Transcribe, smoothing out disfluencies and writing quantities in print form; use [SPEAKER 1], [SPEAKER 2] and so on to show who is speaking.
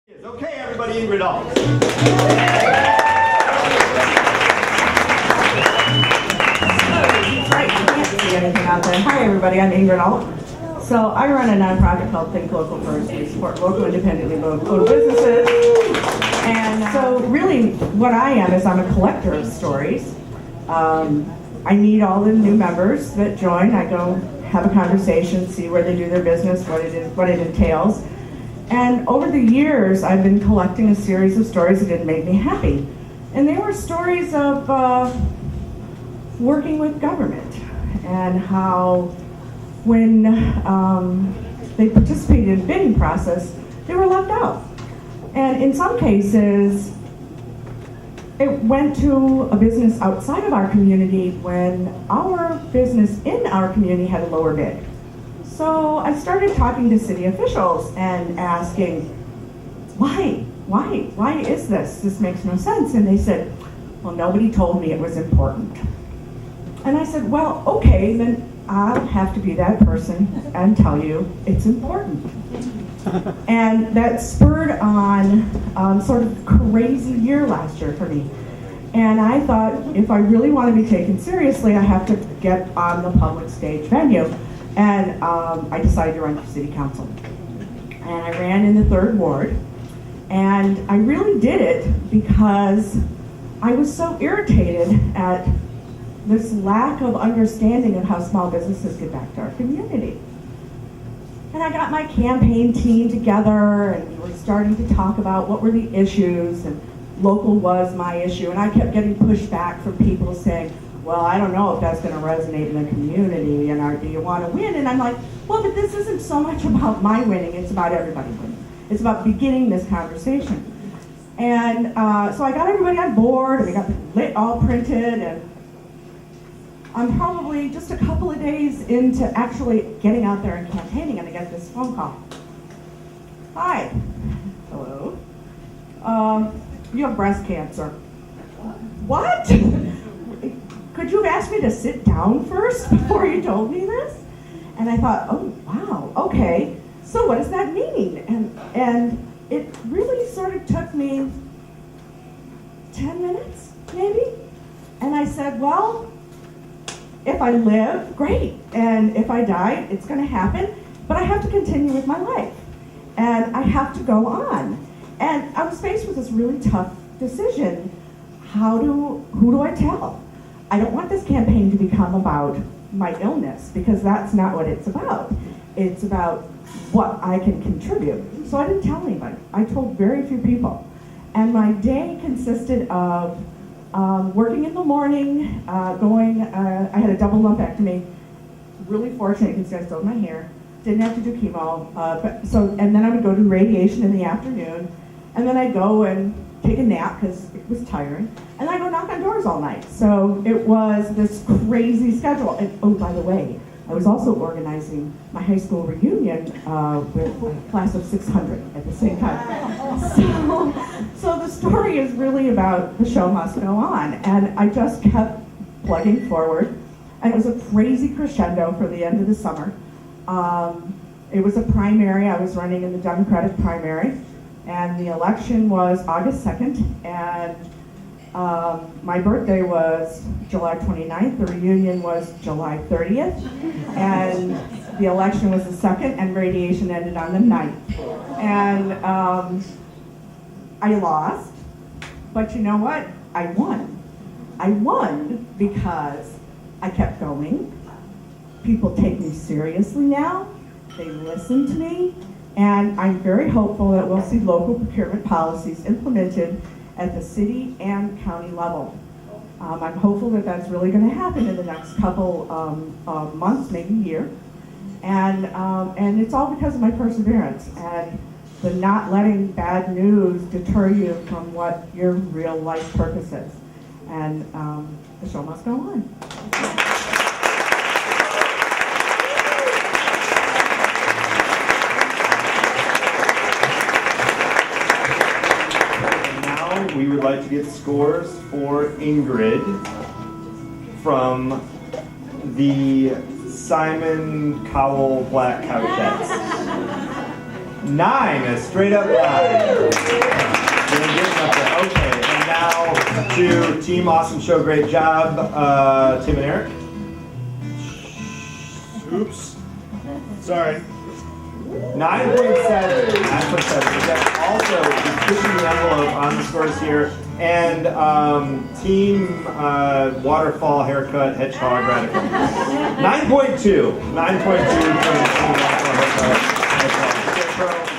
[SPEAKER 1] Okay, everybody, Ingrid Ault.
[SPEAKER 2] Right, you can't see anything out there. Hi, everybody, I'm Ingrid Ault. So I run a nonprofit called Think Local First. We support local independently owned businesses. And so really what I am is I'm a collector of stories. I meet all the new members that join. I go have a conversation, see where they do their business, what it entails. And over the years, I've been collecting a series of stories that didn't make me happy. And they were stories of working with government and how when they participated in the bidding process, they were left out. And in some cases, it went to a business outside of our community when our business in our community had a lower bid. So I started talking to city officials and asking, why is this? This makes no sense. And they said, well, nobody told me it was important. And I said, well, okay, then I'll have to be that person and tell you it's important. And that spurred on sort of a crazy year last year for me. And I thought, if I really want to be taken seriously, I have to get on the public stage venue. And I decided to run for city council. And I ran in the 3rd Ward. And I really did it because I was so irritated at this lack of understanding of how small businesses get back to our community. And I got my campaign team together, and we were starting to talk about what were the issues, and local was my issue. And I kept getting pushback from people saying, well, I don't know if that's going to resonate in the community, and do you want to win? And I'm like, well, but this isn't so much about my winning, it's about everybody winning. It's about beginning this conversation. And so I got everybody on board, and we got the lit all printed, and I'm probably just a couple of days into actually getting out there and campaigning, and I get this phone call. Hi. Hello. You have breast cancer. What? Could you have asked me to sit down first before you told me this? And I thought, oh, wow, okay. So what does that mean? And it really sort of took me 10 minutes, maybe. And I said, well, if I live, great. And if I die, it's going to happen. But I have to continue with my life. And I have to go on. And I was faced with this really tough decision. Who do I tell? I don't want this campaign to become about my illness, because that's not what it's about. It's about what I can contribute. So I didn't tell anybody. I told very few people. And my day consisted of working in the morning, I had a double lumpectomy, really fortunate because I still had my hair, didn't have to do chemo, and then I would go do radiation in the afternoon, and then I'd go and take a nap because it was tiring, and I'd go knock on doors all night. So it was this crazy schedule. And oh, by the way, I was also organizing my high school reunion with a class of 600 at the same time. So the story is really about the show must go on. And I just kept plugging forward. And it was a crazy crescendo for the end of the summer. It was a primary. I was running in the Democratic primary. And the election was August 2nd. And my birthday was July 29th. The reunion was July 30th. And the election was the 2nd, and radiation ended on the 9th. And I lost, but you know what? I won. I won because I kept going. People take me seriously now. They listen to me. And I'm very hopeful that we'll see local procurement policies implemented at the city and county level. I'm hopeful that that's really going to happen in the next couple of months, maybe year. And it's all because of my perseverance and the not letting bad news deter you from what your real life purpose is. And the show must go on.
[SPEAKER 1] We would like to get scores for Ingrid from the Simon Cowell Black Couchettes. 9, a straight up 9. Okay, and now to Team Awesome Show, great job, Tim and Eric. Oops, sorry. 9.7. That's also pushing the envelope on the scores here. And Team Waterfall Haircut Hedgehog Radical. 9.2. 9.2 for Team Waterfall Haircut Hedgehog.